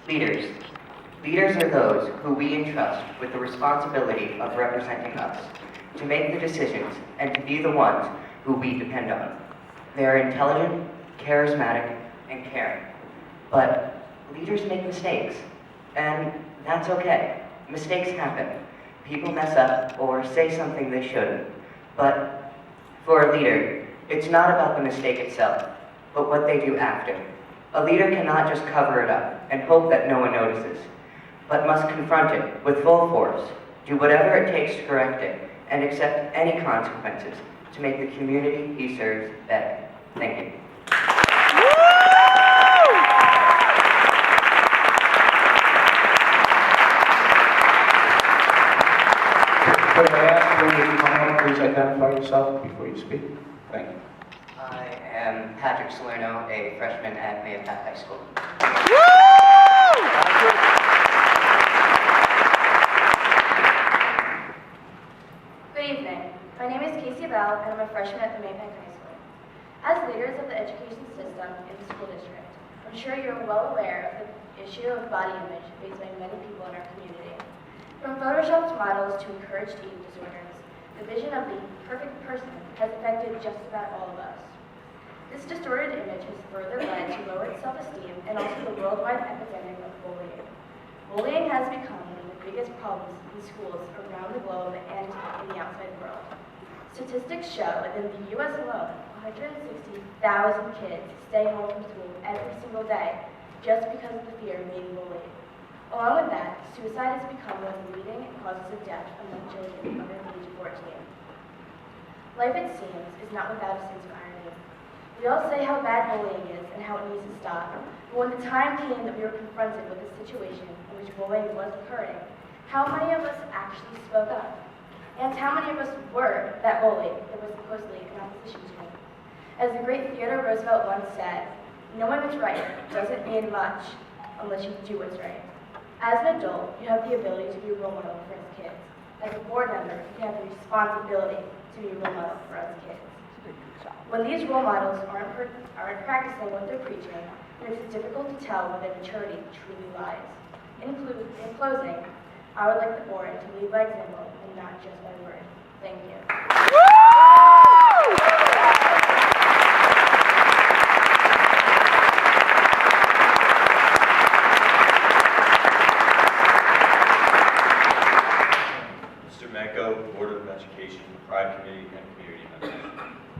Leaders. Leaders are those who we entrust with the responsibility of representing us, to make the decisions and to be the ones who we depend on. They are intelligent, charismatic, and caring. But leaders make mistakes, and that's okay. Mistakes happen. People mess up or say something they shouldn't. But for a leader, it's not about the mistake itself, but what they do after. A leader cannot just cover it up and hope that no one notices, but must confront it with full force, do whatever it takes to correct it, and accept any consequences to make the community he serves better. Thank you. Could I ask when you come up, please identify yourself before you speak? Thank you. I am Patrick Salerno, a freshman at MHS High School. Good evening. My name is Casey Bell, and I'm a freshman at the Maybank High School. As leaders of the education system in the school district, I'm sure you're well aware of the issue of body image faced by many people in our community. From photoshopped models to encouraged eating disorders, the vision of the perfect person has affected just about all of us. This distorted image has further led to lowered self-esteem and also the worldwide epidemic of bullying. Bullying has become one of the biggest problems in schools around the globe and in the outside world. Statistics show that in the U.S. alone, 160,000 kids stay home from school every single day just because of the fear of being bullied. Along with that, suicide has become one of the leading causes of death among children under the age of 14. Life, it seems, is not without a sense of irony. We all say how bad bullying is and how it needs to stop, but when the time came that we were confronted with a situation in which bullying was occurring, how many of us actually spoke up? And how many of us were that bully that was supposedly in opposition to him? As the great Theodore Roosevelt once said, knowing what's right doesn't mean much unless you do what's right. As an adult, you have the ability to be a role model for us kids. As a board member, you have the responsibility to be a role model for us kids. When these role models aren't practicing what they're preaching, then it's difficult to tell where their maturity truly lies. In closing, I would like the board to lead by example and not just by word. Thank you. Mr. Menko, Board of Education, Pride Committee, and community members.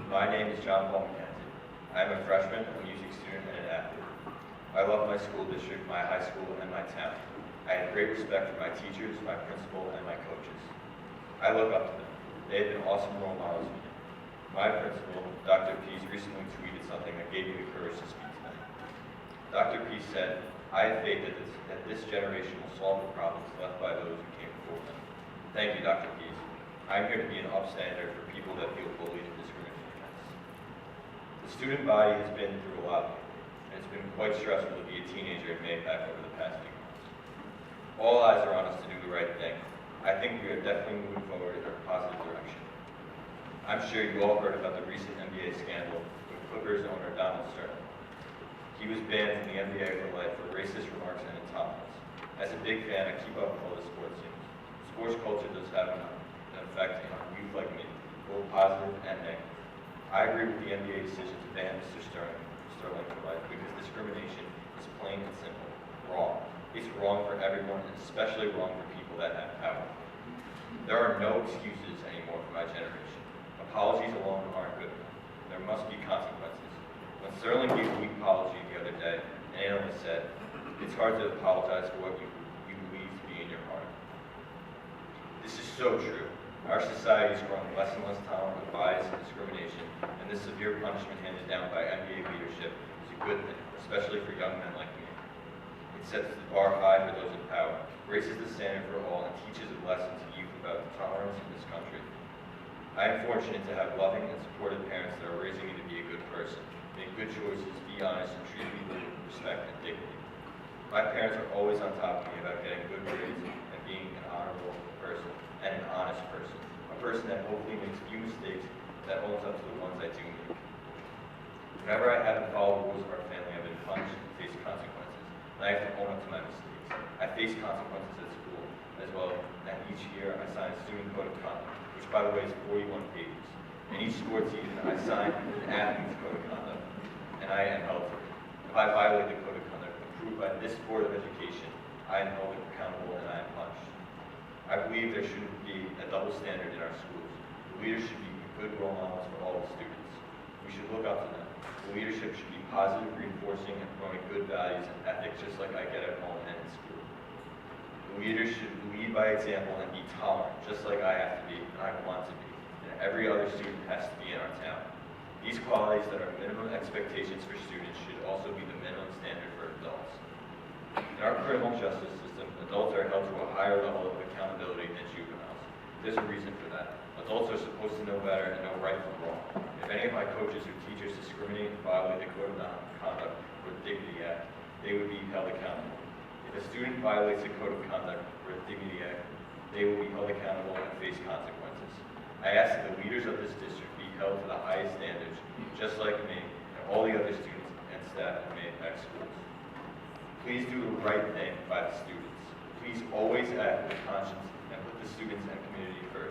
My name is John Paul McKenzie. I am a freshman, a music student, and an athlete. I love my school district, my high school, and my town. I have great respect for my teachers, my principal, and my coaches. I look up to them. They have been awesome role models for me. My principal, Dr. Pease, recently tweeted something that gave me the courage to speak tonight. Dr. Pease said, I have faith that this generation will solve the problems left by those who came before them. Thank you, Dr. Pease. I'm here to be an upstander for people that feel bullied and discriminated against. The student body has been through a lot, and it's been quite stressful to be a teenager in Maypac over the past few months. All eyes are on us to do the right thing. I think we are definitely moving forward in a positive direction. I'm sure you all heard about the recent NBA scandal with Clippers owner Donald Sterling. He was banned from the NBA for life for racist remarks and intolerance. As a big fan, I keep up with all the sports teams. Sports culture does have an effect on youth like me, both positive and negative. I agree with the NBA decision to ban Mr. Sterling for life because discrimination is plain and simple wrong. It's wrong for everyone, and especially wrong for people that have power. There are no excuses anymore for my generation. Apologies alone aren't good enough. There must be consequences. When Sterling gave a weak apology the other day, an analyst said, it's hard to apologize for what you believe to be in your heart. This is so true. Our society is growing less and less tolerant of bias and discrimination, and this severe punishment handed down by NBA leadership is a good thing, especially for young men like me. It sets the bar high for those in power, raises the standard for all, and teaches a lesson to youth about tolerance in this country. I am fortunate to have loving and supportive parents that are raising me to be a good person, make good choices, be honest, and treat people with respect and dignity. My parents are always on top of me about getting good grades and being an honorable person and an honest person, a person that hopefully makes few mistakes, that owns up to the ones I do make. Whenever I haven't followed rules of our family, I've been punished and faced consequences. and I have to own up to my mistakes. I face consequences at school as well, and each year I sign a student code of conduct, which by the way is 41 pages. In each sport season, I sign an athlete's code of conduct, and I am held to it. If I violate the code of conduct approved by this Board of Education, I am held accountable and I am punished. I believe there shouldn't be a double standard in our schools. The leaders should be good role models for all the students. We should look up to them. The leadership should be positive, reinforcing, and promoting good values and ethics just like I get at home and in school. The leaders should lead by example and be tolerant, just like I have to be and I want to be, and every other student has to be in our town. These qualities that are minimum expectations for students should also be the minimum standard for adults. In our criminal justice system, adults are held to a higher level of accountability than juveniles. There's a reason for that. Adults are supposed to know better and know right from wrong. If any of my coaches or teachers discriminate and violate the Code of Conduct or the Dignity Act, they would be held accountable. If a student violates the Code of Conduct or the Dignity Act, they will be held accountable and face consequences. I ask that the leaders of this district be held to the highest standards, just like me and all the other students and staff in MHS schools. Please do the right thing by the students. Please always act with conscience and put the students and community first.